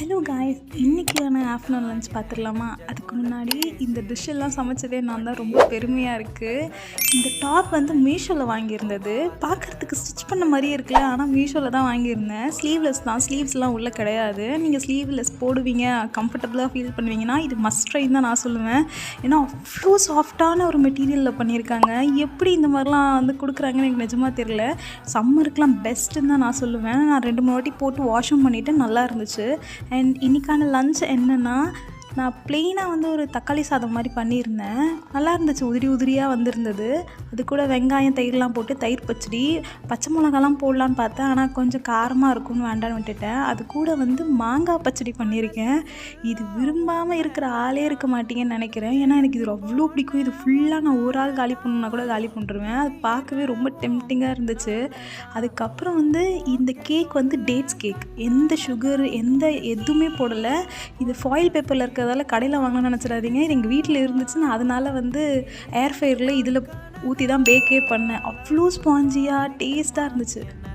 Hello guys, இன்றைக்கியான afternoon lunch பார்த்துடலாமா? அதுக்கு முன்னாடி இந்த டிஷ் எல்லாம் சமைச்சதே நான் தான். ரொம்ப பெருமையாக இருக்குது. இந்த டாப் வந்து மீஷோவில் வாங்கியிருந்தது. பார்க்குறதுக்கு ஸ்டிச் பண்ண மாதிரியே இருக்குல்ல, ஆனால் மீஷோவில் தான் வாங்கியிருந்தேன். ஸ்லீவ்லெஸ் தான், ஸ்லீவ்ஸ்லாம் உள்ளே கிடையாது. நீங்கள் ஸ்லீவ்லெஸ் போடுவீங்க, கம்ஃபர்டபுளாக ஃபீல் பண்ணுவீங்கன்னா இது மஸ்ட் ட்ரைன்னு தான் நான் சொல்லுவேன். ஏன்னா அவ்வளோ சாஃப்டான ஒரு மெட்டீரியலில் பண்ணியிருக்காங்க. எப்படி இந்த மாதிரிலாம் வந்து கொடுக்குறாங்கன்னு எனக்கு நிஜமாக தெரியல. சம்மருக்குலாம் பெஸ்ட்டுன்னு தான் நான் சொல்லுவேன். நான் 2-3 வாட்டி போட்டு வாஷும் பண்ணிவிட்டு நல்லா இருந்துச்சு. அண்ட் இன்றைக்கான லன்ச் என்னென்னா, நான் ப்ளெயினாக வந்து ஒரு தக்காளி சாதம் மாதிரி பண்ணியிருந்தேன். நல்லா இருந்துச்சு, உதிரி உதிரியாக வந்திருந்தது. அது கூட வெங்காயம் தயிர்லாம் போட்டு தயிர் பச்சடி, பச்சை மிளகாலாம் போடலான்னு பார்த்தேன். ஆனால் கொஞ்சம் காரமாக இருக்கும்னு வேண்டான்னு விட்டுட்டேன். அது கூட வந்து மாங்காய் பச்சடி பண்ணியிருக்கேன். இது விரும்பாமல் இருக்கிற ஆளே இருக்க மாட்டீங்கன்னு நினைக்கிறேன். ஏன்னா எனக்கு இது அவ்வளோ பிடிக்கும். இது ஃபுல்லாக நான் ஒரு ஆள் காலி பண்ணணுன்னா கூட காலி பண்ணிருவேன். அது பார்க்கவே ரொம்ப டெம்ப்டிங்காக இருந்துச்சு. அதுக்கப்புறம் வந்து இந்த கேக் வந்து டேட்ஸ் கேக். எந்த சுகர் எதுவுமே போடலை. இது ஃபாயில் பேப்பரில் இருக்கிறதால கடையில் வாங்கணும்னு நினச்சிடாதீங்க. இது எங்கள் வீட்டில் இருந்துச்சு. நான் அதனால் வந்து ஏர் ஃப்ரையரில் இதில் ஊற்றி தான் பேக்கே பண்ணேன். அவ்வளோ ஸ்பாஞ்சியாக டேஸ்ட்டாக இருந்துச்சு.